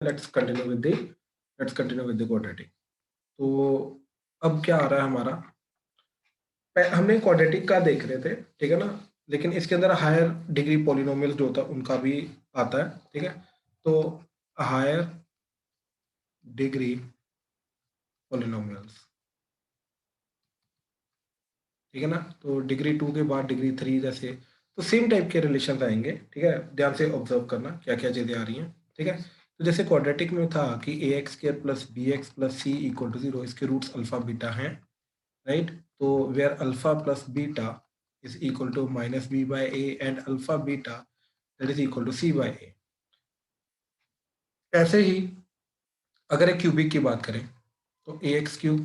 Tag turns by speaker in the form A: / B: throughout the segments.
A: Let's continue with the quadratic. तो अब क्या आ रहा है हमारा, हमने क्वाड्रेटिक का देख रहे थे, ठीक है ना, लेकिन इसके अंदर हायर डिग्री पॉलिनोमियल जो होता है उनका भी आता है, ठीक है। तो हायर डिग्री पॉलिनोमियल्स, ठीक है ना, तो डिग्री 2 के बाद डिग्री 3 जैसे, तो सेम टाइप के रिलेशन आएंगे, ठीक है। ध्यान से ऑब्जर्व करना क्या क्या चीजें आ रही हैं, ठीक है। तो जैसे क्वाड्रेटिक में था कि a x square plus B x plus c equal to 0, इसके रूट्स अल्फा बीटा हैं, राइट। तो where alpha plus beta is equal to minus b by a and alpha beta that is equal to c by a. ऐसे ही अगर एक cubic की बात करें तो ए x cube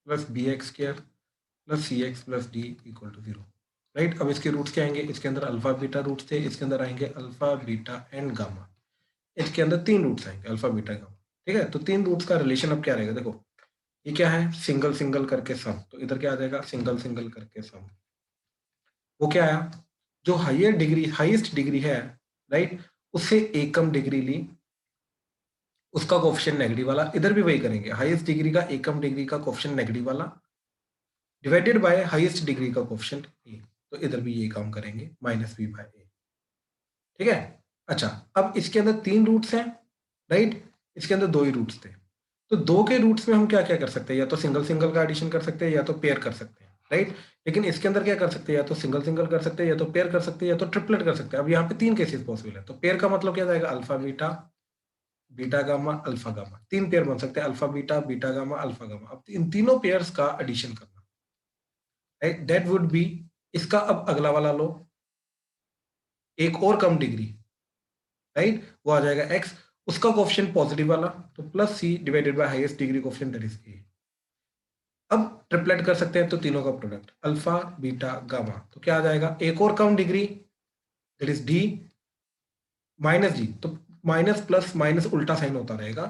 A: plus B x square plus C x plus d equal to 0, right. अब इसके रूट्स क्या आएंगे, इसके अंदर अल्फा बीटा रूट्स थे, इसके अंदर आएंगे अल्फा बीटा एंड गामा। इसके अंदर 3 रूट्स आएंगे, अल्फा बीटा गामा, ठीक है। तो 3 रूट्स का रिलेशन अब क्या रहेगा, देखो ये क्या है, सिंगल सिंगल करके सम, तो इधर क्या आ जाएगा, सिंगल सिंगल करके सम। वो क्या आया, जो हाईएस्ट डिग्री है, राइट, उससे एक कम डिग्री ली, उसका कोफिशिएंट नेगेटिव वाला, इधर भी वही करेंगे, हाईएस्ट डिग्री का एक कम डिग्री का कोफिशिएंट नेगेटिव वाला डिवाइडेड बाय हाईएस्ट डिग्री का कोफिशिएंट ए, तो इधर भी ये काम करेंगे माइनस बी बाय ए, ठीक है। अच्छा, अब इसके अंदर 3 रूट्स हैं, राइट, इसके अंदर 2 ही रूट्स थे, तो 2 के रूट्स में हम क्या क्या कर सकते हैं, या तो सिंगल सिंगल का एडिशन कर सकते हैं या तो पेयर कर सकते हैं, राइट। लेकिन इसके अंदर क्या कर सकते हैं, या तो सिंगल सिंगल कर सकते हैं, या तो पेयर कर सकते हैं, या तो ट्रिपलेट कर सकते हैं। अब यहाँ पे 3 केसेस पॉसिबल है, तो पेयर का मतलब क्या जाएगा, alpha beta, beta gamma, alpha gamma, 3 pair बन सकते हैं, alpha beta, beta gamma, alpha gamma. अब इन तीनों पेयर्स का एडिशन करना, राइट, दैट वुड बी, इसका अब अगला वाला लो, एक और कम डिग्री, राइट, वो आ जाएगा एक्स, उसका कोफिशिएंट पॉजिटिव वाला, तो plus C divided by highest degree coefficient that is A. अब ट्रिपलेट कर सकते हैं, तो तीनों का प्रोडक्ट अल्फा बीटा गामा, तो क्या आ जाएगा, एक और कम degree that is d minus d, तो माइनस प्लस माइनस उल्टा साइन होता रहेगा,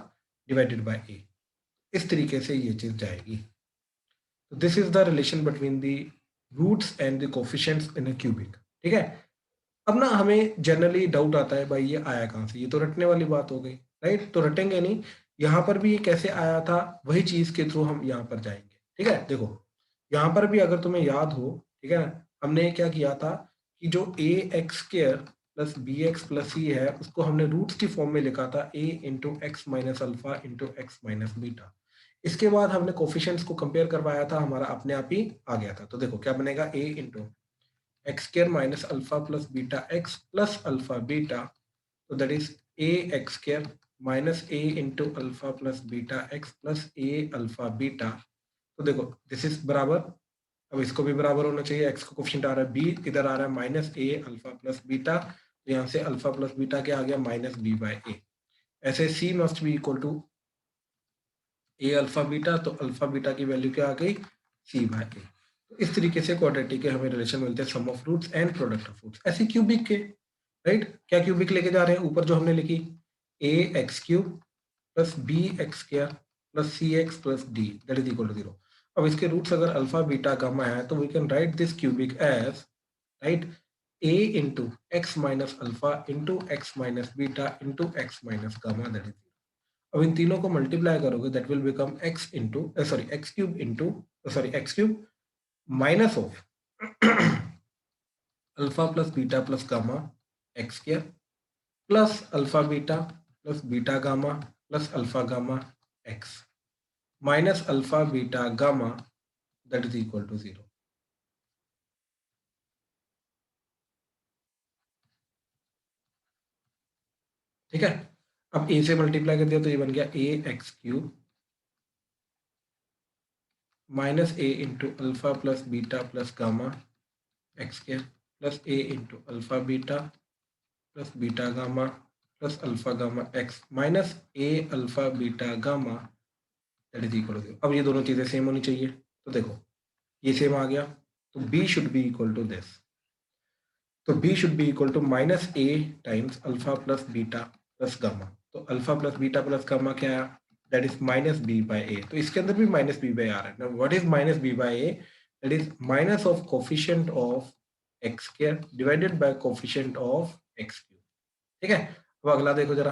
A: डिवाइडेड बाय ए। इस तरीके से ये चीज जाएगी। तो this is the relation between the roots and the coefficients in a cubic, ठीक है। अब ना हमें जनरली डाउट आता है, भाई ये आया कहाँ से, ये तो रटने वाली बात हो गई, राइट, तो रटेंगे नहीं, यहाँ पर भी ये कैसे आया था, वही चीज के थ्रू हम यहाँ पर जाएंगे, ठीक है। देखो यहाँ पर भी अगर तुम्हें याद हो, ठीक है, हमने क्या किया था कि जो a x square plus B x plus c है, उसको हमने रूट्स की फॉर्म में लिखा था a into x minus alpha into x minus beta. इसके बाद हमने कोफिशिएंट्स को कंपेयर करवाया था, हमारा अपने आप ही आ गया था। तो देखो क्या बनेगा, a into x square minus alpha plus beta x plus alpha beta, तो that is a x square minus a into alpha plus beta x plus a alpha beta. तो देखो दिस इज बराबर, अब इसको भी बराबर होना चाहिए, एक्स का कोफिशिएंट आ रहा है बी, इधर आ रहा है minus a alpha plus beta, तो यहाँ से अल्फा प्लस बीटा क्या आ गया, माइनस बी बाय ए। ऐसे c must be equal to a alpha beta, तो अल्फा बीटा की वैल्यू क्या आ गई, सी बाय ए। तो इस तरीके से क्वाड्रेटिक के हमें रिलेशन मिलते हैं, sum of roots and product of roots. ऐसे क्यूबिक के, राइट, क्या क्यूबिक लेके जा रहे हैं, ऊपर जो हमने लिखी a x cube plus B x square plus C x plus d that is equal to 0। अब इसके रूट्स अगर अल्फा बीटा गामा है, तो we can write this cubic as, right, A into x minus alpha into x minus beta into x minus gamma that is. अब इन तीनों को multiply करोगे, that will become x into sorry x cube into sorry x cube minus of alpha plus beta plus gamma x square plus alpha beta plus beta gamma plus alpha gamma x minus alpha beta gamma that is equal to 0, ठीक है। अब ए से multiply कर दिया तो ये बन गया a x cube minus a into alpha plus beta plus gamma x square plus a into alpha beta plus beta gamma plus alpha gamma x minus a alpha beta gamma that is equal to. अब ये दोनों चीजें same होनी चाहिए, तो देखो ये same आ गया, तो b should be equal to this, तो b should be equal to minus a times alpha plus beta plus gamma. तो alpha plus beta plus gamma क्या है, that is minus B by a, तो इसके अंदर भी माइनस बी बाय आ रहा है ना। What is minus B by A, that is minus of coefficient of x square divided by coefficient of x cube, ठीक है। अब अगला देखो जरा,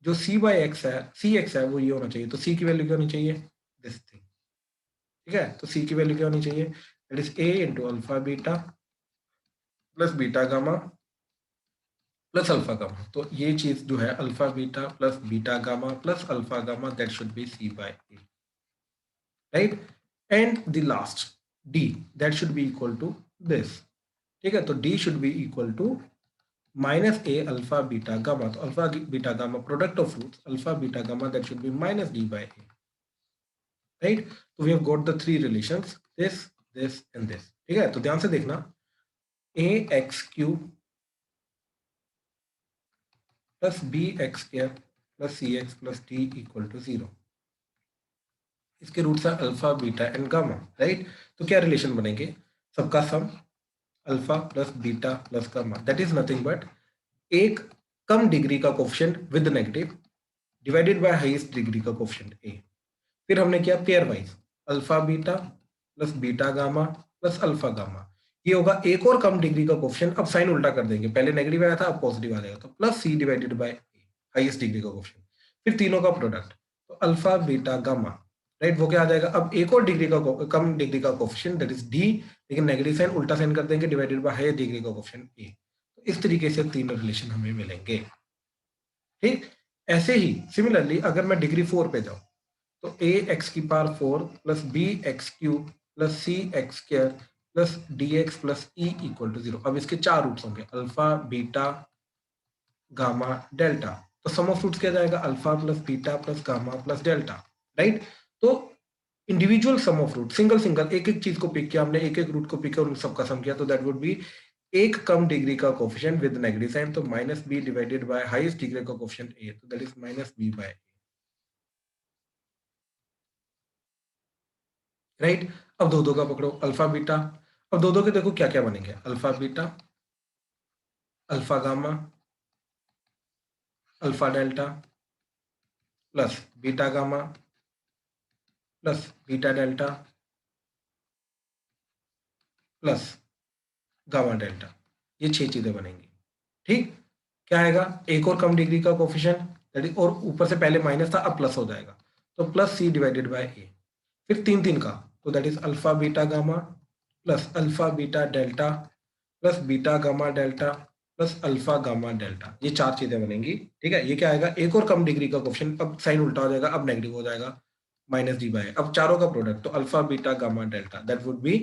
A: जो c बाई एक्स है, सी एक्स है, वो ये होना चाहिए। तो c की वैल्यू क्या होनी चाहिए, दिस थिंग। ठीक है, तो c की वैल्यू क्या होनी चाहिए, that is a into alpha beta plus beta gamma plus alpha gamma. तो ये चीज जो है alpha beta plus beta gamma plus alpha gamma, that should be c by a, right. And the last d, that should be equal to this. ठीक है, तो d should be equal to minus a alpha beta gamma. तो alpha beta gamma product of roots alpha beta gamma, that should be minus d by a, right. तो we have got the three relations, this this and this. ठीक है, तो ध्यान से देखना, a x cube plus B x square plus C x plus d equal to 0। इसके roots है alpha beta and gamma, right. तो क्या रिलेशन बनेंगे, सबका sum alpha plus beta plus gamma, that is nothing but एक कम degree का coefficient with negative divided by highest degree का कोफिशिएंट ए। फिर हमने किया pair wise, alpha beta plus beta gamma plus alpha gamma. ये होगा एक और कम डिग्री का कोफिशिएंट। अब साइन उल्टा कर देंगे, पहले नेगेटिव आया था, अब पॉजिटिव आ जाएगा, तो plus C divided by highest degree का कोफिशिएंट। फिर तीनों का प्रोडक्ट, तो अल्फा बीटा गामा, राइट, वो क्या आ जाएगा, अब एक और डिग्री का कम डिग्री का कोफिशिएंट दैट इज डी, लेकिन नेगेटिव साइन उल्टा साइन कर देंगे, डिवाइडेड बाय हाईएस्ट डिग्री का कोफिशिएंट ए। तो इस तरीके से तीन रिलेशन हमें मिलेंगे। ठीक, ऐसे ही सिमिलरली अगर मैं डिग्री 4 पे जाऊं, तो ए एक्स की power 4 plus B x cube plus C x square plus D x plus E equal to 0। अब इसके चार रूट्स होंगे, अल्फा बीटा गामा डेल्टा। तो सम ऑफ रूट्स क्या जाएगा, alpha plus beta plus gamma plus delta, right. तो individual sum of root, single single एक एक चीज को पिक किया हमने, एक एक रूट को पिक किया और उन सबका सम किया, तो दैट वुड बी एक कम डिग्री का कोफिशिएंट विद नेगेटिव साइन, तो minus B divided by highest degree का कोफिशिएंट ए, तो that is minus B by, right. अब दो दो का पकड़ो, अल्फा बीटा। अब दो दो के देखो क्या क्या बनेंगे, alpha beta alpha gamma alpha delta plus beta gamma plus beta delta plus gamma delta. ये छह चीजें बनेंगी। ठीक, क्या आएगा, एक और कम डिग्री का कोफिशिएंट दैट इज, और ऊपर से पहले माइनस था अब प्लस हो जाएगा, तो प्लस सी डिवाइडेड बाय ए। फिर तीन तीन का, तो that is alpha beta gamma plus alpha beta delta plus beta gamma delta plus alpha gamma delta. ये चार चीजें बनेंगी। ठीक है, ये क्या आएगा, एक और कम डिग्री का कोफिशिएंट, अब साइन उल्टा हो जाएगा, अब नेगेटिव हो जाएगा, माइनस डी बाय, अब चारों का प्रोडक्ट, तो alpha beta gamma delta that would be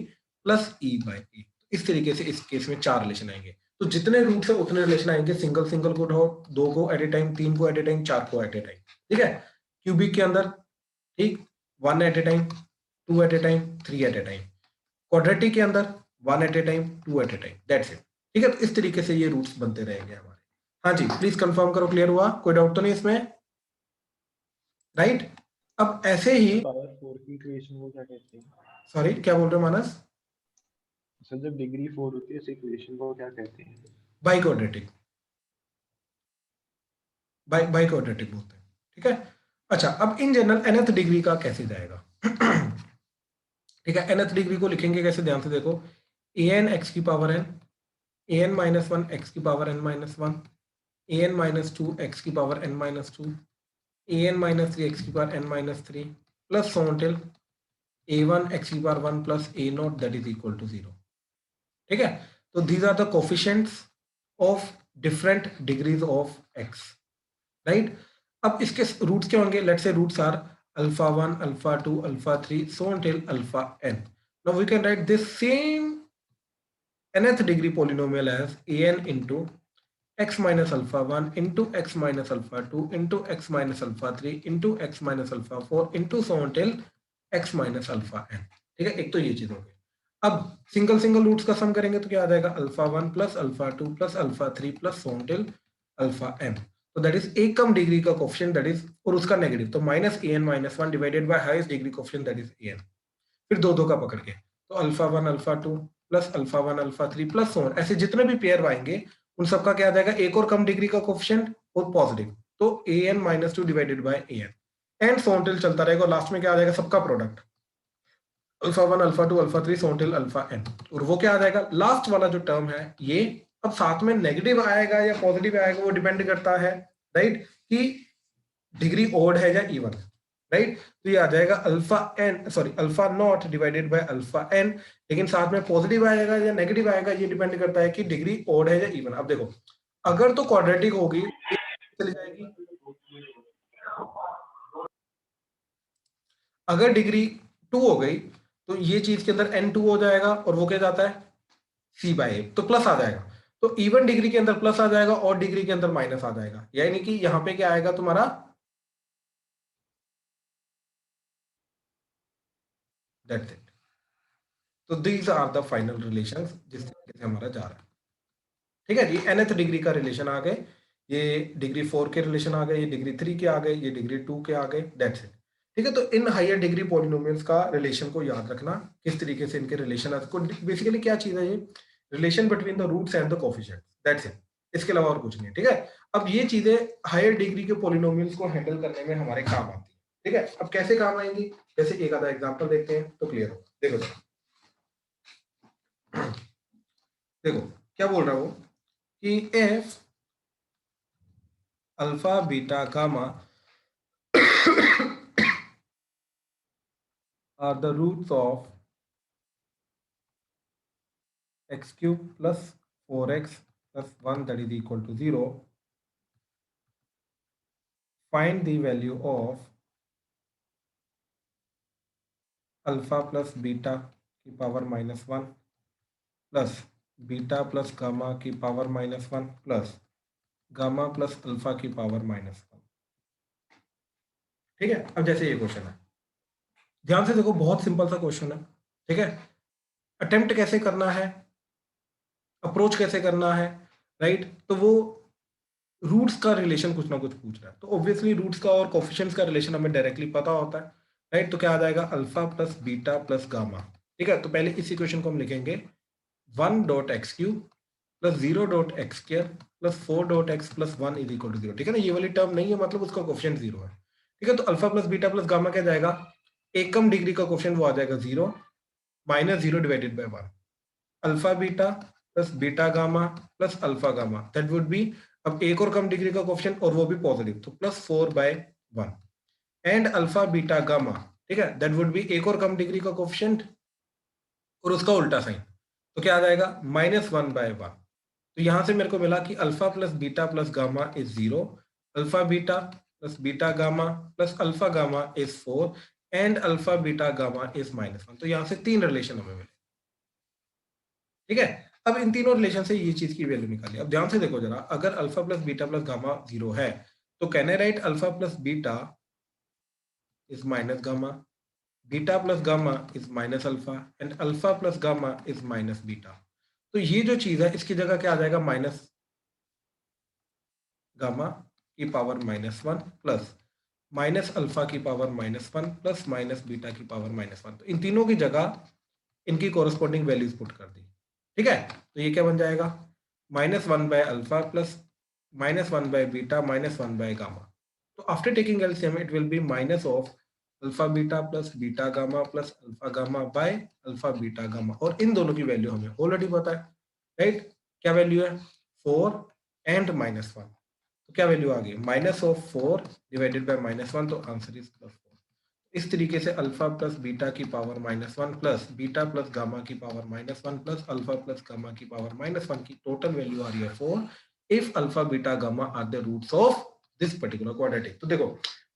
A: plus e by a. इस तरीके से इस केस में चार रिलेशन आएंगे। तो जितने रूट्स है उतने रिलेशन आएंगे, सिंगल सिंगल को उठाओ, दो को एट ए टाइम, तीन को एट ए टाइम, चार को एट ए टाइम। ठीक है, क्यूबिक के अंदर, ठीक, one at a time, two at a time, three at a time. Quadratic के अंदर one at a time, two at a time, that's it. ठीक है, तो इस तरीके से ये रूट्स बनते रहेंगे हमारे। हाँ जी, प्लीज कंफर्म करो, क्लियर हुआ, कोई डाउट तो नहीं इसमें, राइट। अब ऐसे ही,
B: पावर 4 की इक्वेशन को क्या कहते हैं?
A: सॉरी क्या बोल रहे हो मानस?
B: सर जब डिग्री 4 होती है इस इक्वेशन को क्या कहते हैं?
A: बाई क्वाड्रेटिक, बाई क्वाड्रेटिक बोलते हैं। ठीक है, अच्छा, अब इन जनरल nth डिग्री का कैसे जाएगा? ठीक है, nth डिग्री को लिखेंगे कैसे, ध्यान से देखो, ए एन एक्स की power n, a n minus one x की power n minus one, a n minus two x की power n minus two, a n minus three x की power n minus three, plus so till a one x की power one plus a not that is equal to 0। ठीक है, तो these are the coefficients of different degrees of x, right. अब इसके roots क्या होंगे, let's say roots are alpha one alpha two alpha three so until alpha n. Now we can write this same nth degree polynomial as an into x minus alpha 1 into x minus alpha 2 into x minus alpha 3 into x minus alpha 4 into so until x minus alpha n। ठीक है, एक तो ये चीज हो गई। अब single single roots का सम करेंगे तो क्या आ जाएगा, alpha 1 plus alpha 2 plus alpha 3 plus so until alpha n। तो दैट इज एक कम डिग्री का कोफिशिएंट दैट इज, और उसका नेगेटिव, तो minus a n minus one divided by highest degree coefficient that is a n. फिर दो दो का पकड़ के, तो alpha one alpha two plus alpha one alpha three plus so on, ऐसे जितने भी पेयर आएंगे उन सबका क्या आ जाएगा, एक और कम डिग्री का कोफिशिएंट और पॉजिटिव, तो a n minus two divided by a n and so on till चलता रहेगा, और लास्ट में क्या आ जाएगा, सबका product, alpha one alpha two alpha three so on till alpha n. और वो क्या आ जाएगा, लास्ट वाला जो टर्म है ये, अब साथ में नेगेटिव आएगा या पॉजिटिव आएगा वो डिपेंड करता है, राइट, कि डिग्री ओड है या इवन, राइट। तो ये आ जाएगा alpha not divided by alpha n, लेकिन साथ में पॉजिटिव आएगा या नेगेटिव आएगा ये डिपेंड करता है कि डिग्री ओड है या इवन। अब देखो अगर तो क्वाड्रेटिक होगी चली जाएगी, अगर डिग्री 2 हो गई तो ये चीज के अंदर n2 हो जाएगा और वो क्या जाता है c/a, तो प्लस आ जाएगा। तो इवन डिग्री के अंदर प्लस आ जाएगा और डिग्री के अंदर माइनस आ जाएगा, यानी कि यहां पे क्या आएगा तुम्हारा दैट्स इट। तो these are the final relations जिस तरीके से हमारा जा रहा है। ठीक है जी, nth डिग्री का रिलेशन आ गए, ये डिग्री 4 के रिलेशन आ गए, ये डिग्री 3 के आ गए, ये डिग्री 2 के आ गए, दैट्स इट। ठीक है, तो इन हायर डिग्री पॉलिनोमियल्स का रिलेशन को याद रखना, किस तरीके से इनके रिलेशन है। बेसिकली क्या चीज है ये, relation between the roots and the coefficients, that's it, इसके अलावा और कुछ नहीं। ठीक है, अब ये चीजें हायर डिग्री के पॉलिनोमियल्स को हैंडल करने में हमारे काम आती है। ठीक है, अब कैसे काम आएंगी, जैसे एक आधा एग्जांपल देखते हैं तो क्लियर होगा। देखो देखो क्या बोल रहा हूं कि F alpha beta gamma are the roots of x cube plus 4x plus 1 that is equal to 0. Find the value of alpha plus beta की power -1 plus beta plus gamma की power -1 plus gamma plus alpha की power -1। ठीक है, अब जैसे ये question है, ध्यान से देखो, बहुत सिंपल सा क्वेश्चन है। ठीक है, अटेम्प्ट कैसे करना है, अप्रोच कैसे करना है, राइट। तो वो रूट्स का रिलेशन कुछ ना कुछ पूछ रहा है, तो ऑब्वियसली रूट्स का और कोफिशिएंट्स का रिलेशन हमें डायरेक्टली पता होता है, राइट। तो क्या आ जाएगा, alpha plus beta plus gamma. ठीक है, तो पहले इस इक्वेशन को हम लिखेंगे 1.x³ plus 0.x² plus 4.x plus 1 is equal to 0। ठीक है ना, ये वाली टर्म नहीं है, मतलब उसका कोफिशिएंट 0 है। ठीक है, तो alpha plus beta plus gamma क्या जाएगा, एकम डिग्री का कोफिशिएंट वो आ जाएगा 0 -0 divided by 1, alpha beta plus beta gamma plus alpha gamma, that would B, अब एक और कम डिग्री का कोफिशिएंट और वो भी पॉजिटिव, तो +4/1 एंड अल्फा बीटा गामा। ठीक है, दैट वुड बी एक और कम डिग्री का कोफिशिएंट और उसका उल्टा साइन, तो क्या आ जाएगा -1/1। तो यहां से मेरे को मिला कि alpha plus beta plus gamma is 0, alpha beta plus beta gamma plus alpha gamma is 4 and alpha beta gamma is -1। तो यहां से 3 रिलेशन हमें मिले। ठीक है, अब इन तीनों रिलेशन से ये चीज की वैल्यू निकाली। अब ध्यान से देखो जरा, अगर alpha plus beta plus gamma 0 है तो can I right alpha plus beta is minus gamma, beta plus gamma is minus alpha and alpha plus gamma is minus beta. तो ये जो चीज है इसकी जगह क्या आ जाएगा, माइनस गामा की पावर -1 प्लस माइनस अल्फा की पावर -1 प्लस माइनस बीटा की पावर -1। तो इन तीनों की जगह इनकी कोरस्पॉन्डिंग वैल्यूज पुट कर दी। ठीक है, तो ये क्या बन जाएगा, -1/अल्फा प्लस -1/बीटा -1/गामा। तो after taking LCM it will be minus of alpha beta plus beta gamma plus alpha gamma by alpha beta gamma, और इन दोनों की वैल्यू हमें ऑलरेडी पता है, राइट। क्या वैल्यू है, 4 एंड -1, तो क्या वैल्यू आ गई, -4 डिवाइडेड बाय -1, तो आंसर इज +4। इस तरीके से अल्फा प्लस बीटा की power -1 plus beta plus gamma की power -1 plus alpha plus gamma की पावर -1 की टोटल वैल्यू आ रही है 4 if alpha beta gamma are the roots of this particular quadratic. तो देखो,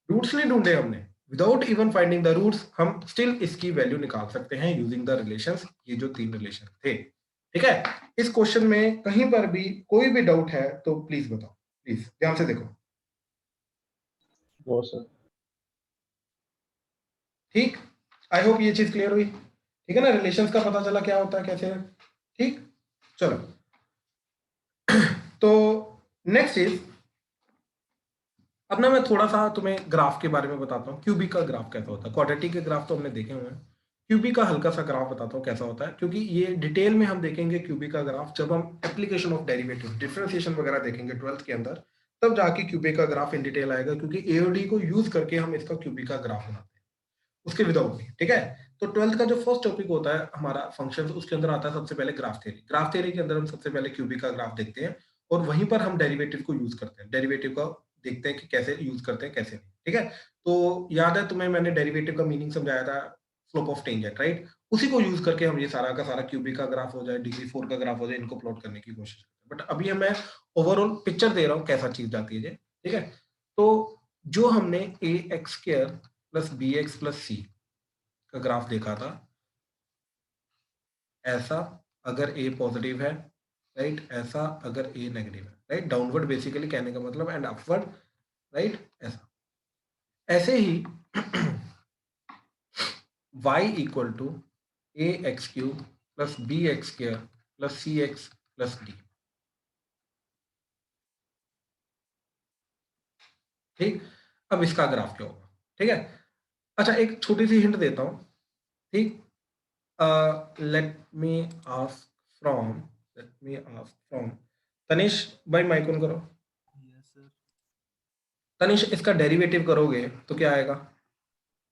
A: रूट्स नहीं ढूंढे हमने, without even finding the roots हम स्टिल इसकी वैल्यू निकाल सकते हैं यूजिंग द रिलेशंस, ये जो 3 रिलेशन थे। ठीक है, इस क्वेश्चन में कहीं पर भी कोई भी डाउट है तो प्लीज बताओ, प्लीज ध्यान से देखो।
B: वो सर
A: ठीक, आई होप ये चीज क्लियर हुई। ठीक है ना, रिलेशंस का पता चला क्या होता है कैसे है। ठीक, चलो तो नेक्स्ट इज, अब ना मैं थोड़ा सा तुम्हें ग्राफ के बारे में बताता हूँ, क्यूबिक का ग्राफ कैसा होता है। क्वाड्रेटिक के ग्राफ तो हमने देखे हुए हैं, क्यूबिक का हल्का सा ग्राफ बताता हूँ कैसा होता है, क्योंकि ये डिटेल में हम देखेंगे क्यूबिक का ग्राफ जब हम एप्लीकेशन ऑफ डेरिवेटिव डिफरेंशिएशन वगैरह देखेंगे 12th के अंदर, तब जाके क्यूबिक का ग्राफ इन डिटेल आएगा, क्योंकि एओडी को यूज करके हम इसका क्यूबिक का ग्राफ बनाते हैं, उसके विदाउट नहीं। ठीक है, तो 12th का जो फर्स्ट टॉपिक होता है हमारा फंक्शन, उसके अंदर आता है सबसे पहले ग्राफ थ्योरी। ग्राफ थ्योरी के अंदर हम सबसे पहले क्यूबिक का ग्राफ देखते हैं और वहीं पर हम डेरिवेटिव को यूज करते हैं, डेरिवेटिव का देखते हैं कि कैसे यूज करते हैं कैसे नहीं, ठीक है। तो याद है तुम्हें मैंने डेरिवेटिव का मीनिंग समझाया था, स्लोप ऑफ टेंजेंट, राइट। उसी को यूज करके हम ये सारा का सारा क्यूबिक का ग्राफ हो जाए, डिग्री 4 का ग्राफ हो जाए, इनको प्लॉट करने की कोशिश करते हैं। बट अभी मैं ओवरऑल पिक्चर दे रहा हूँ कैसा चीज जाती है, ठीक है। तो जो हमने a x square plus B x plus c का ग्राफ देखा था, ऐसा अगर ए पॉजिटिव है, राइट, ऐसा अगर ए नेगेटिव है, राइट, डाउनवर्ड बेसिकली कहने का मतलब, एंड अपवर्ड, राइट, ऐसा। ऐसे ही y equal to a x cube plus B x square plus C x plus d, ठीक। अब इसका ग्राफ क्या होगा, ठीक है। अच्छा, एक छोटी सी हिंट देता हूं, ठीक। Let me ask from Tanish भाई, माइक ऑन करो।
C: Yes sir.
A: तनिष, इसका डेरिवेटिव करोगे तो क्या आएगा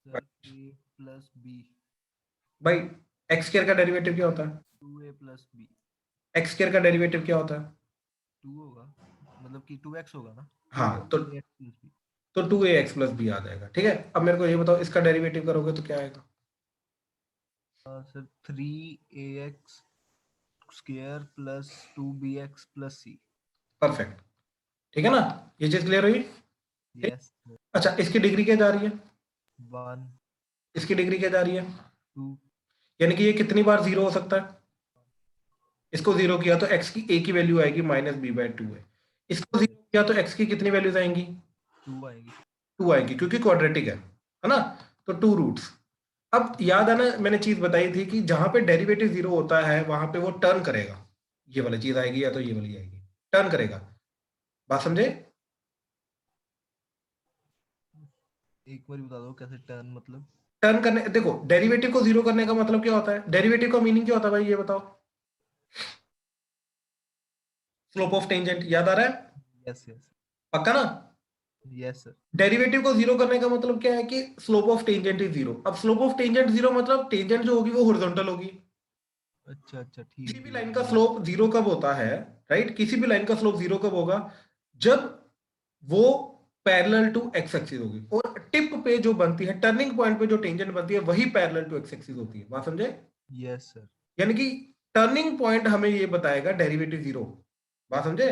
C: सर a प्लस बी।
A: भाई? एक्स स्क्वायर का डेरिवेटिव क्या होता है?
C: 2a plus B.
A: X square का डेरिवेटिव क्या होता है?
C: 2 होगा, मतलब कि 2x होगा ना।
A: हाँ, तो
C: 2ax plus b.
A: 2ax plus b आ जाएगा, ठीक है। अब मेरे को ये बताओ, इसका डेरिवेटिव करोगे तो क्या आएगा?
C: Sir 3ax square plus 2bx plus c।
A: Perfect, ठीक है ना, ये चीज क्लियर हुई?
C: यस।
A: अच्छा, इसकी डिग्री क्या जा रही है?
C: 1
A: इसकी डिग्री क्या जा रही है?
C: 2।
A: यानी कि ये कितनी बार जीरो हो सकता है? इसको जीरो किया तो एक्स की ए की वैल्यू आएगी माइनस बी बाय 2 है। इसको जीरो किया तो एक्स की कितनी वैल्यूज आएंगी?
C: 2 आएगी।
A: 2 आएगी, क्योंकि क्वाड्रेटिक है ना। तो 2 रूट्स। अब याद है ना, मैंने चीज बताई थी कि जहां पे डेरिवेटिव जीरो होता है वहां पे वो टर्न करेगा, ये वाली चीज आएगी या तो ये वाली आएगी, टर्न करेगा। बात समझे?
C: एक बार बता दो कैसे टर्न मतलब।
A: टर्न करने, देखो, डेरिवेटिव को जीरो करने का मतलब क्या होता है? डेरिवेटिव का मीनिंग क्या होता है भाई, ये बताओ। स्लोप ऑफ टेंजेंट, याद आ रहा है?
C: Yes yes.
A: पक्का ना?
C: Yes sir.
A: डेरिवेटिव को जीरो करने का मतलब क्या है कि slope of tangent is zero. अब स्लोप ऑफ टेंजेंट जीरो मतलब टेंजेंट जो होगी वो हॉरिजॉन्टल होगी।
C: अच्छा अच्छा, ठीक
A: किसी
C: है
A: भी
C: ठीक
A: लाइन
C: है।
A: का स्लोप जीरो कब होता है, राइट? किसी भी लाइन का स्लोप जीरो कब होगा? जब वो पैरेलल टू एक्स एक्सिस होगी, और टिप पे जो बनती है, टर्निंग पॉइंट पे जो टेंजेंट बनती है वही पैरेलल टू एक्स एक्सिस होती है। बात समझे?
C: Yes sir.
A: यानी कि टर्निंग पॉइंट हमें ये बताएगा डेरिवेटिव जीरो। बात समझे?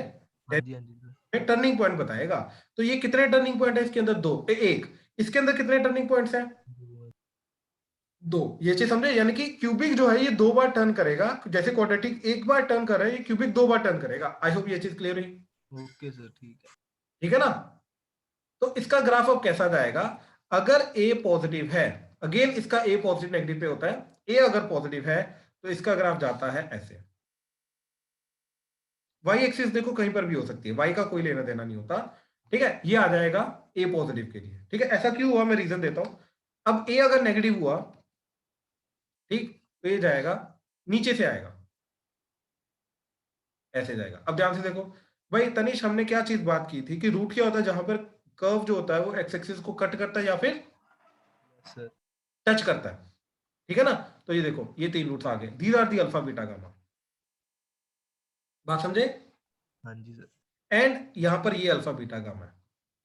C: हाँ जी हाँ जी सर।
A: टर्निंग पॉइंट बताएगा। तो ये कितने टर्निंग पॉइंट है इसके अंदर? दो, एक। इसके अंदर कितने टर्निंग पॉइंट्स हैं? दो। ये चीज समझे? यानी कि क्यूबिक जो है ये दो बार टर्न करेगा, जैसे क्वाड्रेटिक एक बार टर्न कर रहा है, ये क्यूबिक दो बार टर्न करेगा। आई होप ये चीज क्लियर हुई।
C: ओके सर, ठीक है।
A: ठीक है ना? तो इसका ग्राफ अब कैसा जाएगा? अगर ए पॉजिटिव है, अगेन इसका ए पॉजिटिव नेगेटिव पे होता है, ए अगर पॉजिटिव है तो इसका ग्राफ जाता है ऐसे। वाई एक्सिस देखो कहीं पर भी हो सकती है, वाई का कोई लेना देना नहीं होता, ठीक है। ये आ जाएगा ए पॉजिटिव के लिए, ठीक है। ऐसा क्यों हुआ, मैं रीजन देता हूं। अब ए अगर नेगेटिव हुआ, ठीक, तो ये जाएगा नीचे से आएगा, ऐसे जाएगा। अब ध्यान से देखो भाई तनिष, हमने क्या चीज बात की थी कि रूट क्या होता है? जहां पर कर्व जो होता है वो एक्स एक्सिस को कट करता है या फिर
C: सर
A: टच करता है, ठीक है ना। तो ये देखो, ये तीन रूट्स आ गए, these are the alpha beta gamma. बात समझे?
C: हाँ जी सर।
A: एंड यहां पर ये अल्फा बीटा गामा है,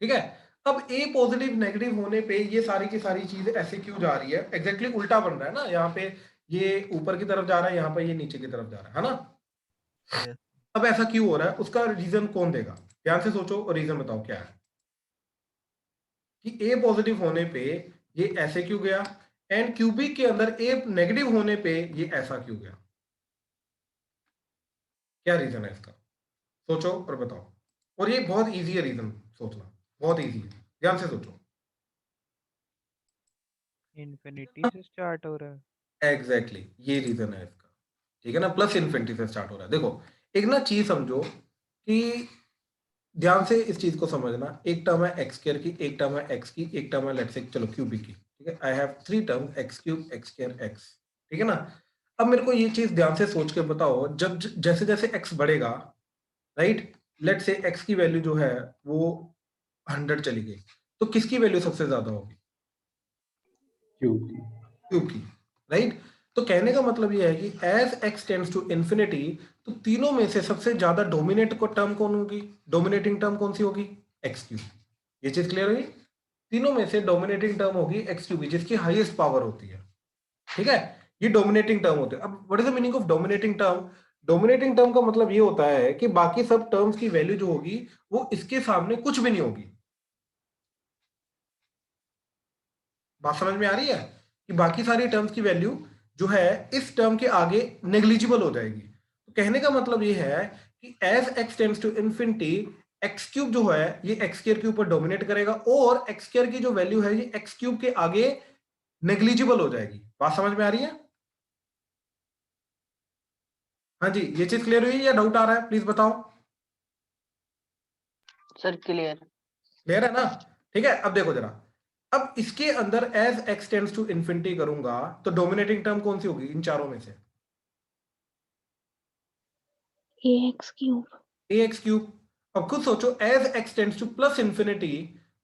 A: ठीक है। अब ए पॉजिटिव नेगेटिव होने पे ये सारी की सारी चीज ऐसे क्यों जा रही है? एग्जैक्टली उल्टा बन रहा है ना, यहाँ पे ये ऊपर की तरफ जा रहा है, यहाँ पर ये नीचे की तरफ जा रहा है ना।
C: यस।
A: अब ऐसा क्यों हो रहा है, उसका रीजन कौन देगा? ध्यान से सोचो और रीजन बताओ क्या है कि ए पॉजिटिव होने पे ये ऐसे क्यों गया, एंड क्यूबिक के अंदर ए नेगेटिव होने पे ये ऐसा क्यों गया? क्या रीजन है इसका? सोचो और बताओ। और ये बहुत इजी है रीजन सोचना, बहुत इजी है, ध्यान से सोचो।
D: इन्फिनिटी से स्टार्ट हो रहा है।
A: एग्जैक्टली ये रीजन है इसका, ठीक है ना। प्लस इन्फिनिटी से स्टार्ट हो रहा है। देखो, एक ना चीज समझो कि ध्यान से इस चीज को समझना, एक टर्म है एक्स स्क्वायर की, एक टर्म है एक्स की, एक टर्म है लेट्स से चलो क्यूबिक की, ठीक है। I have three term, x cube, x square, x, ठीक है ना। अब मेरे को ये चीज ध्यान से सोच के बताओ, जब जैसे जैसे एक्स बढ़ेगा, राइट, लेट से एक्स की वैल्यू जो है वो 100 चली गई, तो किसकी वैल्यू सबसे ज्यादा होगी?
B: क्यूब की।
A: क्यूब की, राइट। तो कहने का मतलब ये है कि as x tends to infinity, तो तीनों में से सबसे ज्यादा डोमिनेट को टर्म कौन होगी, डोमिनेटिंग टर्म कौन सी होगी? एक्स क्यूब, ये चीज क्लियर हुई? तीनों में से डोमिनेटिंग टर्म होगी एक्स क्यूब जिसकी हाईएस्ट पावर होती है, ठीक है, ये डोमिनेटिंग टर्म होते हैं। अब what is the meaning of dominating term? Dominating term का मतलब ये होता है कि बाकी सब टर्म्स की वैल्यू जो होगी वो इसके सामने कुछ भी नहीं होगी। बात समझ में आ रही है कि बाकी सारी टर्म्स की वैल्यू जो है इस टर्म के आगे नेग्लिजिबल हो जाएगी। तो कहने का मतलब ये है कि as x tends to infinity x cube जो है ये एक्स स्क्वायर के ऊपर डोमिनेट करेगा और एक्स स्क्वायर की जो वैल्यू है ये एक्स क्यूब के आगे नेग्लिजिबल हो जाएगी। बात समझ में आ रही है? हाँ जी, ये चीज क्लियर हुई या डाउट आ रहा है? प्लीज बताओ।
E: Sir clear.
A: क्लियर है ना? ठीक है, अब देखो जरा, अब इसके अंदर as x tends to infinity करूंगा तो डोमिनेटिंग टर्म कौन सी होगी इन चारों में से?
F: ax cube.
A: A x cube. अब खुद सोचो, as x tends to plus infinity,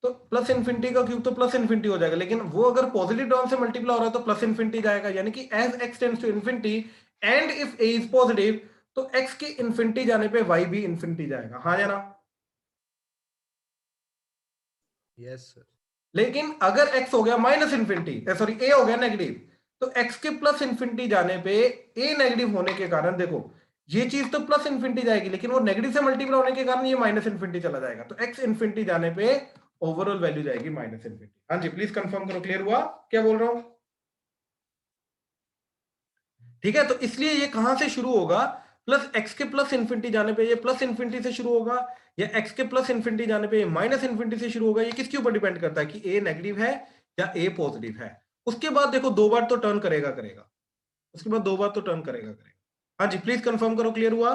A: तो प्लस इन्फिनिटी का क्यूब तो प्लस इन्फिनिटी हो जाएगा, लेकिन वो अगर पॉजिटिव टर्म से मल्टीप्लाई हो रहा है तो प्लस इन्फिनिटी जाएगा, यानी कि as x tends to infinity and if a is positive तो एक्स के इन्फिनिटी जाने पे वाई भी इन्फिनिटी जाएगा। हाँ या ना?
C: Yes sir.
A: लेकिन अगर x हो गया माइनस इन्फिनिटी, सॉरी a हो गया नेगेटिव, तो x के प्लस इन्फिनिटी जाने पे a नेगेटिव होने के कारण देखो ये चीज तो प्लस इन्फिनिटी जाएगी, लेकिन वो नेगेटिव से मल्टीप्लाई होने के कारण ये माइनस इन्फिनिटी चला जाएगा, तो x इन्फिनिटी जाने पे ओवरऑल वैल्यू जाएगी माइनस इन्फिनिटी। हाँ जी, प्लीज कंफर्म करो, क्लियर हुआ क्या बोल रहा हूं? ठीक है, तो इसलिए ये कहां से शुरू होगा? प्लस एक्स के प्लस इन्फिनिटी जाने पे ये प्लस इन्फिनिटी से शुरू होगा, या एक्स के प्लस इन्फिनिटी जाने पे ये माइनस इन्फिनिटी से शुरू होगा। ये किसके ऊपर डिपेंड करता है कि ए नेगेटिव है या ए पॉजिटिव है। उसके बाद देखो दो बार तो टर्न करेगा करेगा, उसके बाद दो बार तो टर्न करेगा करेगा। हाँ जी, प्लीज कंफर्म करो, क्लियर हुआ?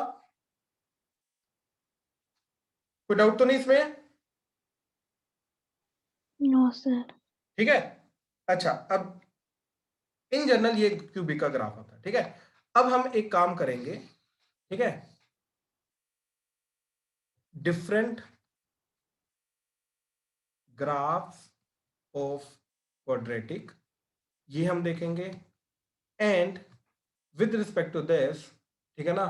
A: कोई डाउट तो नहीं इसमें?
F: No sir.
A: ठीक है, अच्छा, अब इन जनरल ये क्यूबिक का ग्राफ आता है। ठीक है, अब हम एक काम करेंगे, ठीक है, डिफरेंट ग्राफ्स ऑफ क्वाड्रेटिक, ये हम देखेंगे, and with respect to this, ठीक है ना,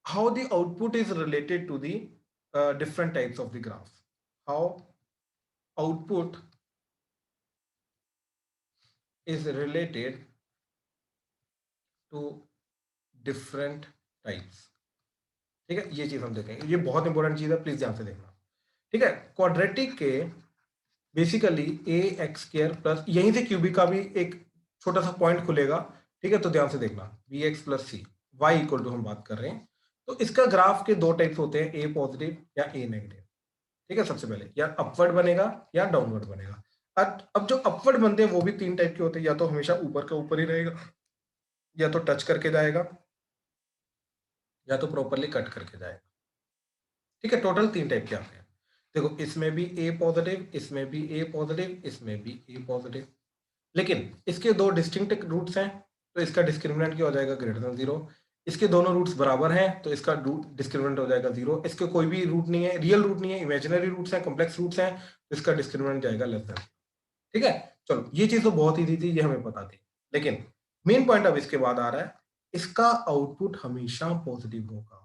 A: how the output is related to the different types of the graph, how output is related to different types। ठीक है, ये चीज हम देखेंगे, ये बहुत इंपॉर्टेंट चीज है, प्लीज ध्यान से देखना। ठीक है, क्वाड्रेटिक के बेसिकली ए एक्स स्क्वायर प्लस, यहीं से क्यूबिक का भी एक छोटा सा पॉइंट खुलेगा। ठीक है, तो ध्यान से देखना, b x plus c y equal to हम बात कर रहे हैं, तो इसका ग्राफ के दो टाइप्स होते हैं, ए पॉजिटिव या ए नेगेटिव। ठीक है, सबसे पहले या अपवर्ड बनेगा या डाउनवर्ड बनेगा। अब जो अपवर्ड बनते हैं वो भी तीन टाइप के होते हैं, या तो हमेशा ऊपर का ऊपर ही रहेगा, या तो टच करके जाएगा, या तो प्रॉपरली कट करके जाएगा। ठीक है, टोटल तीन टाइप के आते हैं। देखो, इसमें भी ए पॉजिटिव, इसमें भी ए पॉजिटिव, इसमें भी ए पॉजिटिव, लेकिन इसके दो डिस्टिंक्ट रूट्स हैं, तो इसका डिस्क्रिमिनेंट क्या हो जाएगा? Greater than 0। इसके दोनों रूट्स बराबर हैं तो इसका डिस्क्रिमिनेंट हो जाएगा 0। इसके कोई भी रूट नहीं है, रियल रूट नहीं है, इमेजिनरी रूट्स हैं, कॉम्प्लेक्स रूट्स हैं, तो इसका डिस्क्रिमिनेंट जाएगा लेस देन। ठीक है, चलो ये चीज तो बहुत ईजी थी, ये हमें पता थी, लेकिन मेन पॉइंट अब इसके बाद आ रहा है, इसका आउटपुट हमेशा पॉजिटिव होगा।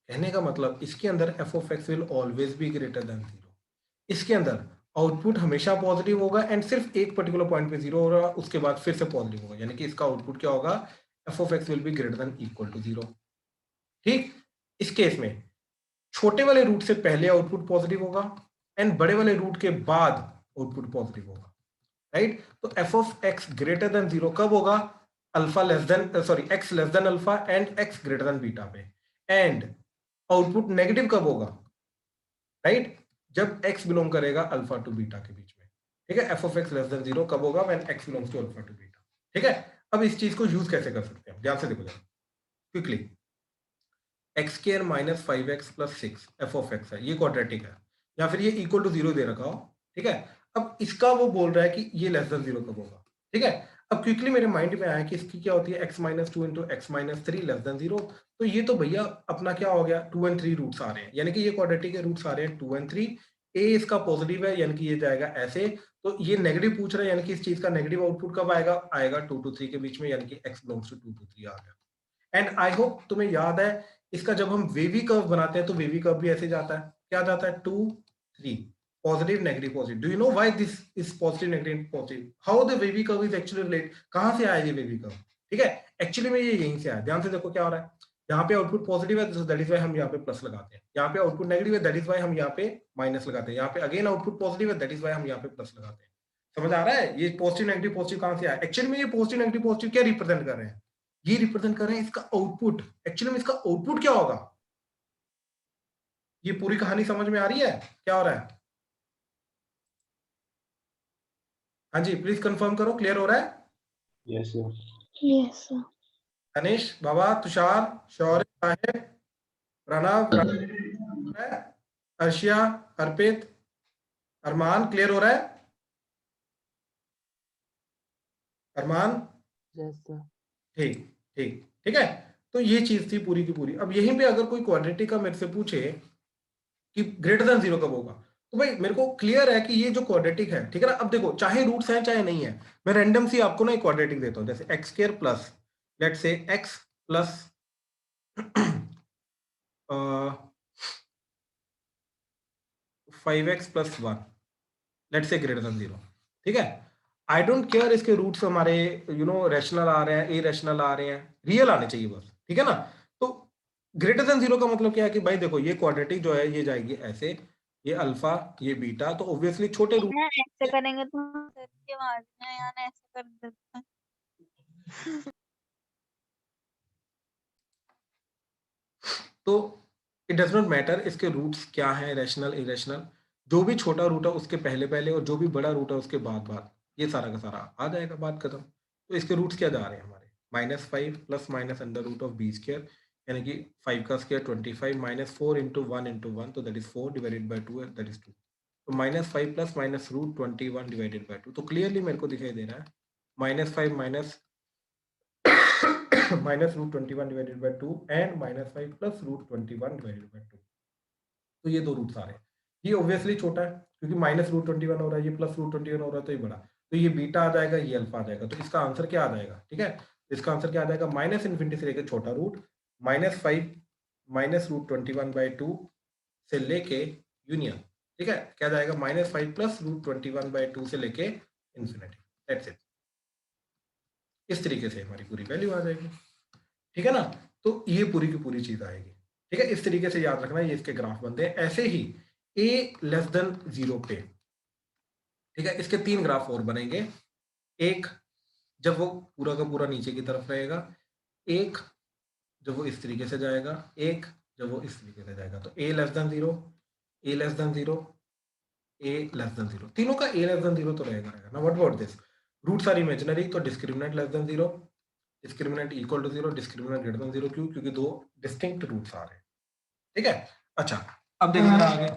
A: कहने का मतलब इसके अंदर F of x will always be greater than 0। इसके अंदर आउटपुट हमेशा पॉजिटिव होगा एंड सिर्फ एक पर्टिकुलर पॉइंट पे 0 होगा, उसके बाद फिर से पॉजिटिव होगा, यानी कि इसका आउटपुट क्या होगा? F of x will be greater than equal to 0। ठीक, इस केस में छोटे वाले रूट से पहले आउटपुट पॉजिटिव होगा एंड बड़े वाले रूट के बाद आउटपुट पॉजिटिव होगा, राइट? तो f of x greater than 0 कब होगा? Alpha less than, sorry, x less than alpha and x greater than beta पे। एंड आउटपुट नेगेटिव कब होगा? राइट, जब x बिलोंग करेगा अल्फा टू बीटा के बीच में। ठीक है, f of x less than 0 कब होगा? When x belongs to alpha to beta. ठीक है, अब इस चीज को यूज कैसे कर सकते हैं, ध्यान से देखो जरा quickly. X square minus 5x plus 6 F of x है, ये क्वाड्रेटिक है, या फिर ये इक्वल टू 0 दे रखा हो। ठीक है, अब इसका वो बोल रहा है कि ये लेस देन 0 कब होगा। ठीक है, अब क्विकली मेरे माइंड में आया कि इसकी क्या होती है, x minus 2 into x minus 3 less than 0। तो ये तो भैया अपना क्या हो गया, 2 एंड 3 रूट्स आ रहे हैं, यानी कि ये क्वाड्रेटिक के रूट्स आ रहे हैं 2 एंड 3। ए इसका पॉजिटिव है, यानी कि ये जाएगा ऐसे, तो ये नेगेटिव पूछ रहा है, यानी कि इस चीज का नेगेटिव आउटपुट कब आएगा? आएगा 2 to 3 के बीच में, यानी कि x बिलोंग्स टू 2 to 3 आ गया। एंड आई होप तुम्हें याद है, इसका जब हम वेवी कर्व बनाते हैं तो वेवी कर्व भी ऐसे जाता है, क्या जाता है 2 3 positive negative positive. Do you know why this is positive negative positive? How the wavy curve is actually relate? कहां से आया ये वेवी कर्व? ठीक है, एक्चुअली में ये यहीं से आया. ध्यान से देखो क्या हो रहा है. यहाँ पे आउटपुट पॉजिटिव है, दैट इज वाई हम यहाँ पे प्लस लगाते हैं. यहाँ पे आउटपुट नेगेटिव है, दैट इज वाई हम यहाँ पे माइनस लगाते हैं. यहाँ पे अगेन आउटपुट पॉजिटिव है, दैट इज वाई हम यहाँ पे प्लस लगाते हैं. समझ आ रहा है? ये पॉजिटिव नेगेटिव पॉजिटिव कहां से आया? एक्चुअली में ये पॉजिटिव नेगेटिव पॉजिटिव क्या रिप्रेजेंट कर रहे हैं? ये रिप्रेजेंट कर रहे हैं इसका आउटपुट. एक्चुअली में इसका आउटपुट क्या होगा? ये पूरी कहानी समझ में आ रही है क्या हो रहा है? हाँ जी, प्लीज कंफर्म करो. क्लियर हो रहा है?
B: Yes sir.
F: Yes, sir.
A: Ganesh, Baba, Tushar, Shaurya, Sahib, Pranav, Arshia, Arpit, Arman, clear हो रहा है? Arman,
E: yes sir.
A: ठीक ठीक ठीक है. तो ये चीज थी पूरी की पूरी. अब यहीं पे अगर कोई क्वाड्रेटिक का मेरे से पूछे कि ग्रेटर देन 0 कब होगा, तो भाई मेरे को क्लियर है कि ये जो क्वाड्रेटिक है, ठीक है ना. अब देखो, चाहे रूट्स हैं चाहे नहीं है, मैं रैंडम सी आपको ना एक क्वाड्रेटिक देता हूं. जैसे x square plus let's say x plus 5x plus 1, let's say greater than 0. ठीक है, आई डोंट केयर इसके रूट्स हमारे रैशनल आ रहे हैं, इरेशनल आ रहे हैं, रियल आने चाहिए बस. ठीक है ना. तो ग्रेटर देन 0 का मतलब क्या है कि भाई देखो, ये क्वाड्रेटिक जो है ये जाएगी ऐसे, ये अल्फा, ये बीटा, तो ऑब्वियसली छोटे रूट.
G: ऐसे करेंगे तो सर की आवाज में यार ऐसे कर देते हैं.
A: तो इट डज नॉट मैटर इसके रूट्स क्या हैं, रैशनल इरेशनल. जो भी छोटा रूट है उसके पहले पहले और जो भी बड़ा रूट है उसके बाद बाद, ये सारा का सारा आ जाएगा, बात खत्म. तो इसके रूट्स क्या जा रहे हैं हमारे? -5 plus minus under root of b square, यानी कि 5 का स्क्वायर 25 माइनस 4 इंटू 1, तो that is 4 divided by 2, that is 2. तो -5 plus minus root 21 divided by 2. तो क्लियरली मेरे को दिखाई दे रहा है -5 minus minus root 21 divided by 2 and -5 plus root 21 divided by 2. तो ये दो रूट्स आ रहे हैं. ये ऑब्वियसली छोटा है क्योंकि माइनस रूट 21 हो रहा है, ये प्लस रूट 21 हो रहा है, तो ये बड़ा. तो ये बीटा आ जाएगा, ये अल्फा आ जाएगा. तो इसका आंसर क्या आ जाएगा? ठीक है, इसका आंसर क्या आ जाएगा? माइनस इन्फिनिटी से लेकर छोटा रूट -5 माइनस रूट 21 बाई 2 से लेके यूनियन. ठीक है, क्या जाएगा? -5 प्लस रूट 21 बाई 2 से लेके इन्फिनिटी. That's it. इस तरीके से हमारी पूरी वैल्यू आ जाएगी. ठीक है ना. तो ये पूरी की पूरी चीज आएगी. ठीक है, इस तरीके से याद रखना, ये इसके ग्राफ बनते हैं. ऐसे ही a लेस देन 0 पे, ठीक है, इसके 3 ग्राफ और बनेंगे. एक जब वो पूरा का पूरा नीचे की तरफ रहेगा, एक जब वो इस तरीके से जाएगा, एक जब वो इस तरीके से जाएगा. तो a less than 0, a less than 0, a less than 0, तीनों का a लेस देन 0 तो रहेगा ना. What about this? Roots are imaginary, तो discriminant less than 0, discriminant equal to 0, discriminant greater than 0. क्यों? क्योंकि दो डिस्टिंक्ट रूट्स आ रहे हैं. ठीक है. अच्छा, अब देखो जरा आगे.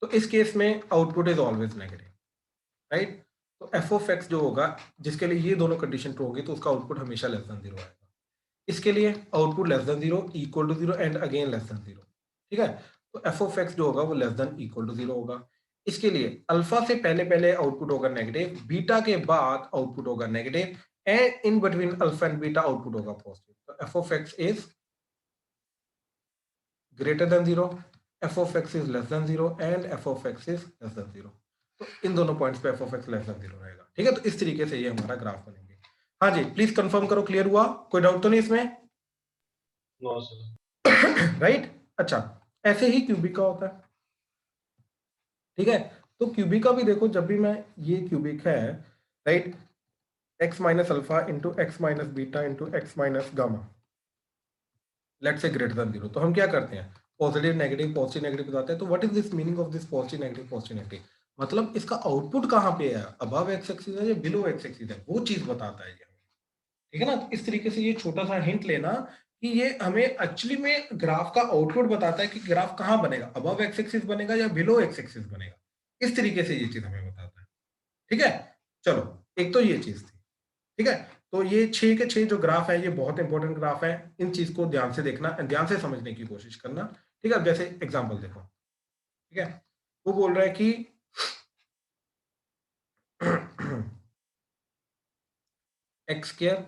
A: तो इस केस में output is always negative, right. तो एफ ऑफ एक्स जो होगा, जिसके लिए ये दोनों कंडीशन ट्रू होगी, तो उसका आउटपुट हमेशा लेस देन 0 आएगा. इसके लिए output less than 0, equal to 0 and again less than 0. ठीक है. तो एफ ऑफ एक्स जो होगा वो लेस देन इक्वल टू 0 होगा. इसके लिए अल्फा से पहले पहले आउटपुट होगा नेगेटिव, बीटा के बाद आउटपुट होगा negative, and in between alpha and beta output होगा पॉजिटिव. तो f of x is greater than 0, F of x is less than 0 and F of x is less than 0. तो इन दोनों points पे F of x less than 0 रहेगा. ठीक है. तो इस तरीके से ये हमारा ग्राफ बनेंगे. हाँ जी, प्लीज कंफर्म करो. क्लियर हुआ? कोई डाउट तो नहीं इसमें?
B: No sir.
A: राइट. अच्छा, ऐसे ही क्यूबिक का होता है. ठीक है. तो क्यूबिक का भी देखो, जब भी मैं, ये क्यूबिक है, right, x minus alpha into x minus beta into x minus gamma, let's say greater than 0. तो हम क्या करते हैं? पॉजिटिव नेगेटिव पॉजिटिव नेगेटिव बताते हैं. तो what is this meaning of this positive negative? मतलब इसका आउटपुट कहाँ पे है? अबव एक्स एक्सिस है या बिलो एक्स एक्सिस है, वो चीज बताता है ये. ठीक है ना. तो इस तरीके से ये छोटा सा हिंट लेना कि ये हमें एक्चुअली में ग्राफ का आउटपुट बताता है कि ग्राफ कहाँ बनेगा, अबव एक्स एक्सिस बनेगा या बिलो एक्स एक्सिस बनेगा. इस तरीके से ये चीज हमें बताता है. ठीक है. चलो, एक तो ये चीज थी. ठीक है. तो ये 6 के 6 जो ग्राफ है, ये बहुत इंपॉर्टेंट ग्राफ है. इन चीज को ध्यान से देखना, ध्यान से समझने की कोशिश करना. ठीक है. अब जैसे एग्जांपल देखो. ठीक है. वो बोल रहा है कि x square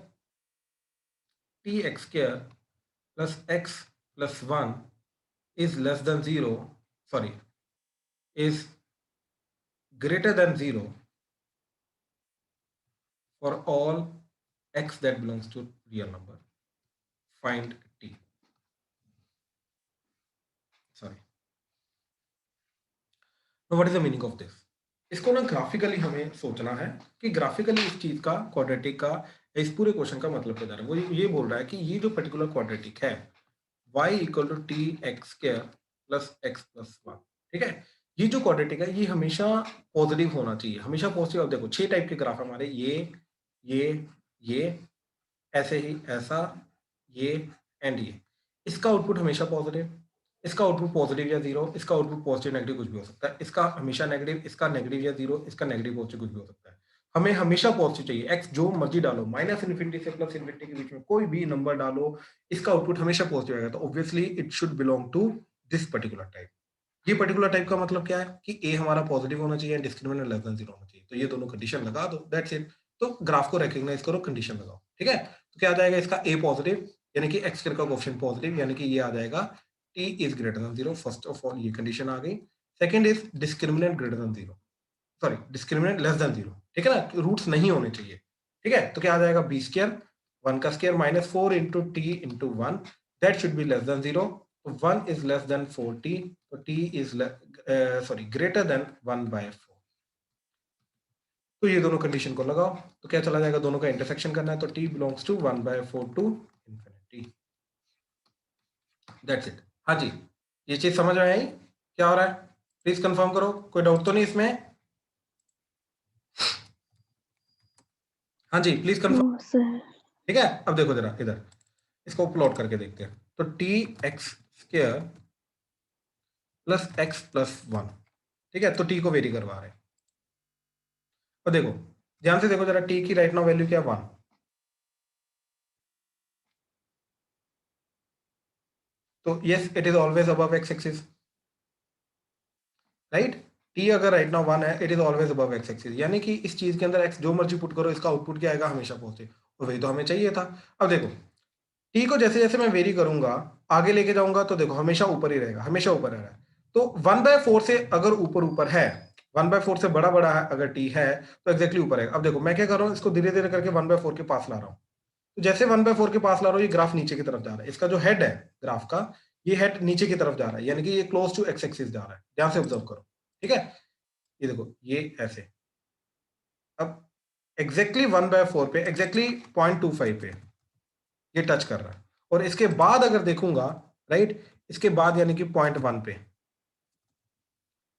A: T x square plus x plus 1 is less than 0, sorry, is greater than 0 for all x that belongs to real number, find t. Sorry. Now what is the meaning of this? इसको ना graphically हमें सोचना है कि graphically इस चीज का quadratic का इस पूरे क्वेश्चन का मतलब क्या है। वो ये बोल रहा है कि ये जो पर्टिकुलर क्वाड्रेटिक है y equal to t x square plus x plus 1, ठीक है, ये जो क्वाड्रेटिक है ये हमेशा पॉजिटिव होना चाहिए, हमेशा पॉजिटिव। अब देखो 6 टाइप के ग्राफ हमारे, ये ऐसे ही, ऐसा, ये एंड ये, इसका आउटपुट हमेशा पॉजिटिव, इसका आउटपुट पॉजिटिव या जीरो, इसका आउटपुट पॉजिटिव नेगेटिव कुछ भी हो सकता है, इसका हमेशा नेगेटिव, इसका नेगेटिव या जीरो, इसका नेगेटिव पॉजिटिव कुछ भी हो सकता है। हमें हमेशा पॉजिटिव चाहिए, एक्स जो मर्जी डालो, माइनस इन्फिनिटी से प्लस इन्फिनिटी के बीच में कोई भी नंबर डालो, इसका आउटपुट हमेशा पॉजिटिव आएगा। तो obviously it should belong to this particular type. ये पर्टिकुलर टाइप का मतलब क्या है कि ए हमारा पॉजिटिव होना चाहिए, डिस्क्रिमिनेंट लेस देन 0 होना चाहिए। तो ये दोनों कंडीशन लगा दो, दैट्स इट। तो ग्राफ को रिकॉग्नाइज करो, कंडीशन लगाओ, ठीक है। तो क्या आ जाएगा इसका ए पॉजिटिव, यानी कि एक्स स्क्वायर का कोएफिशिएंट पॉजिटिव, यानी कि ये आ जाएगा t is greater than 0। First of all ये कंडीशन आ गई। Second is discriminant greater than 0, sorry discriminant less than 0, ठीक है ना, रूट्स नहीं होने चाहिए, ठीक है। तो क्या आ जाएगा बी स्क्वायर 1 का square minus 4 into T into 1, that should be less than 0। तो 1 इज लेस देन 4t, तो t is sorry greater than 1/4। तो ये दोनों कंडीशन को लगाओ, तो क्या चला जाएगा, दोनों का इंटरसेक्शन करना है, तो t belongs to 1/4 to infinity, that's it. हाँ जी, ये चीज समझ में आई क्या हो रहा है? प्लीज कंफर्म करो, कोई डाउट तो नहीं इसमें? हाँ जी प्लीज कंफर्म,
F: No, sir.
A: ठीक है। अब देखो जरा इधर, इसको प्लॉट करके देखते हैं। तो T x square plus x plus 1, ठीक है, तो टी को वेरी करवा रहे हैं। और देखो ध्यान से देखो जरा, टी की राइट नाउ वैल्यू क्या है 1, तो yes it is always above x axis, right. T अगर राइट नाउ 1 है, it is always above x axis, यानी कि इस चीज के अंदर एक्स जो मर्जी पुट करो, इसका आउटपुट क्या आएगा, हमेशा पॉजिटिव, और वही तो हमें चाहिए था। अब देखो टी को जैसे जैसे मैं वेरी करूंगा, आगे लेके जाऊंगा, तो देखो हमेशा ऊपर ही रहेगा, हमेशा ऊपर रह रहा है। तो 1/4 से अगर ऊपर ऊपर है, 1/4 से बड़ा बड़ा है अगर टी है, तो एग्जैक्टली ऊपर है। अब देखो मैं क्या कर रहा हूँ, इसको धीरे धीरे करके 1/4 के पास ला रहा हूँ। तो जैसे 1/4 के पास ला रहा हूँ, ये ग्राफ नीचे की तरफ जा रहा है, इसका जो हेड है ग्राफ का, ये हेड नीचे की तरफ जा रहा है, यानी कि ये क्लोज टू एक्स एक्सिस जा रहा है। ध्यान से ऑब्जर्व करो, ठीक है, ये देखो ये ऐसे। अब एग्जैक्टली 1/4 पे, एग्जैक्टली 0.25 पे ये टच कर रहा है, और इसके बाद अगर देखूंगा, राइट, इसके बाद यानी कि 0.1 पे,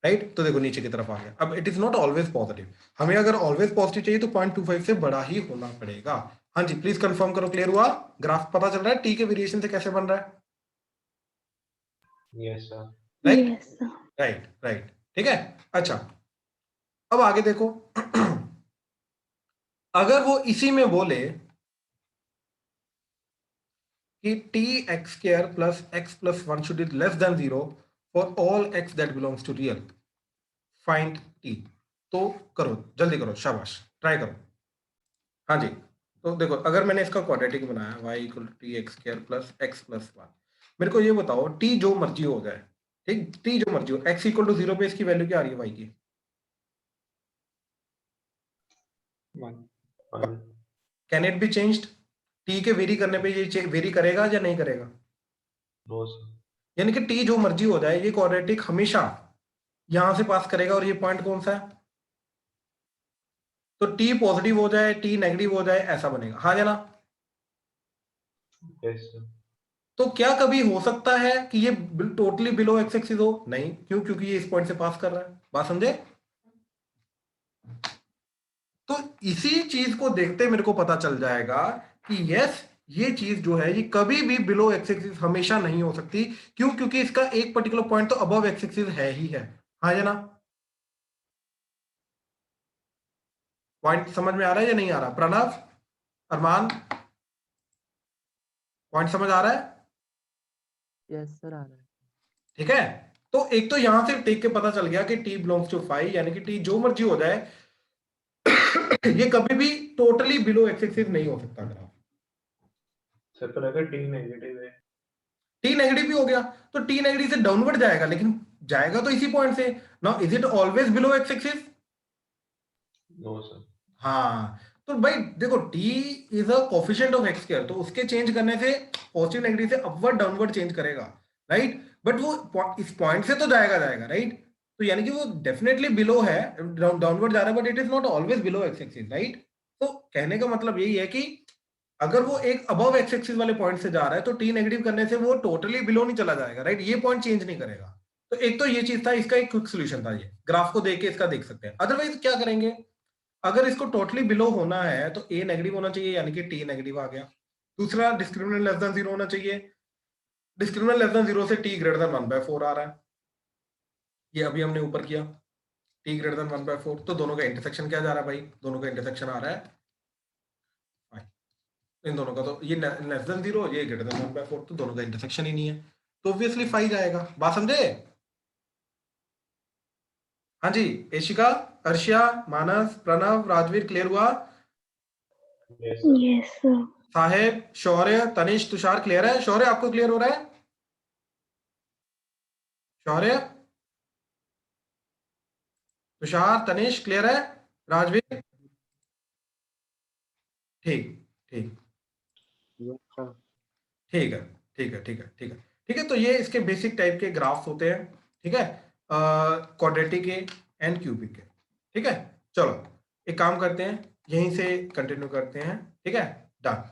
A: राइट, तो देखो नीचे की तरफ आ गया। अब it is not always positive, हमें अगर ऑलवेज पॉजिटिव चाहिए तो 0.25 से बड़ा ही होना पड़ेगा। हाँ जी प्लीज कंफर्म करो, क्लियर हुआ? ग्राफ पता चल रहा है टी के वेरिएशन से कैसे बन रहा है?
B: Yes sir.
A: Right
F: Yes, sir.
A: Right right, ठीक है। अच्छा अब आगे देखो अगर वो इसी में बोले कि t x square plus x plus 1 should is less than 0 for all x that belongs to real, find t. तो करो जल्दी करो, शाबाश, ट्राई करो। हाँ जी, तो देखो अगर मैंने इसका क्वाड्रेटिक बनाया y equal to t x square plus x plus 1, मेरे को ये बताओ t जो मर्जी हो जाए, ठीक, t जो मर्जी हो, x इक्वल टू 0 पे इसकी वैल्यू क्या आ रही है y की?
B: 1
A: can it be changed? t के वेरी करने पे ये वेरी करेगा या नहीं करेगा?
B: No sir.
A: यानी कि t जो मर्जी हो जाए, ये क्वाड्रेटिक हमेशा यहां से पास करेगा, और ये पॉइंट कौन सा है? तो t पॉजिटिव हो जाए, t नेगेटिव हो जाए, ऐसा बनेगा, हाँ या ना?
B: Yes sir.
A: तो क्या कभी हो सकता है कि ये टोटली बिलो एक्स एक्सिस हो? नहीं, क्यों? क्योंकि ये इस पॉइंट से पास कर रहा है, बात समझे? तो इसी चीज को देखते मेरे को पता चल जाएगा कि यस ये चीज जो है ये कभी भी बिलो एक्स एक्सिस हमेशा नहीं हो सकती। क्यों? क्योंकि इसका एक पर्टिकुलर पॉइंट तो अबव एक्स एक्सिस है ही है, हाँ या ना? पॉइंट समझ में आ रहा है या नहीं आ रहा? प्रणव, अरमान, पॉइंट समझ आ रहा है?
D: यस सर आ रहा है।
A: ठीक है, तो एक तो यहां से टेक के पता चल गया कि टी बिलोंग्स टू 5, यानी कि टी जो मर्जी हो जाए ये कभी भी टोटली बिलो एक्स एक्सिस नहीं हो सकता ग्राफ।
B: सर पर अगर टी नेगेटिव है
A: टी नेगेटिव भी हो गया, तो टी नेगेटिव से डाउनवर्ड जाएगा, लेकिन जाएगा तो इसी पॉइंट से। Now is it always below x axis?
B: No sir.
A: हाँ, तो भाई देखो t is a coefficient of x square, तो उसके चेंज करने से पॉजिटिव नेगेटिव से अपवर्ड डाउनवर्ड चेंज करेगा, राइट? बट वो इस पॉइंट से तो जाएगा, राइट? तो यानी कि वो डेफिनेटली बिलो है, डाउनवर्ड जा रहा है, but it is not always below x axis, right? तो कहने का मतलब यही है कि अगर वो एक अबव एक्स एक्सिस वाले पॉइंट से जा रहा है तो टी नेगेटिव करने से वो टोटली बिलो नहीं चला जाएगा, राइट? ये पॉइंट चेंज नहीं करेगा। तो एक तो ये चीज था, इसका एक क्विक सोल्यूशन था, ये ग्राफ को देख के इसका देख सकते हैं। अदरवाइज क्या करेंगे, अगर इसको टोटली बिलो होना है तो ए नेगेटिव होना चाहिए, यानी कि टी नेगेटिव आ गया। दूसरा, डिस्क्रिमिनेंट लेस देन 0 होना चाहिए, डिस्क्रिमिनेंट लेस देन 0 से टी ग्रेटर देन 1/4 आ रहा है, ये अभी हमने ऊपर किया, टी ग्रेटर देन 1/4, तो दोनों का इंटरसेक्शन क्या जा रहा है भाई, दोनों का इंटरसेक्शन आ रहा है इन दोनों का, तो ये लेस देन 0, ये ग्रेटर देन 1/4, तो दोनों का इंटरसेक्शन ही नहीं है, तो ऑब्वियसली फाई जाएगा। बात समझे? हाँ जी, एशिका, अर्शिया, मानस, प्रणव, राजवीर, क्लियर हुआ?
B: Yes sir.
F: Yes, sir.
A: साहेब, शौर्य, तनिष, तुषार, क्लियर है? शौर्य आपको क्लियर हो रहा है? शौर्य, तुषार, तनिष, क्लियर है? राजवीर, ठीक ठीक
B: यस सर।
A: ठीक है, ठीक है, ठीक है, ठीक है, ठीक है। तो ये इसके बेसिक टाइप के ग्राफ्स होते हैं, ठीक है, क्वाड्रेटिक के एंड क्यूबिक के, ठीक है। चलो एक काम करते हैं, यहीं से कंटिन्यू करते हैं, ठीक है, डन।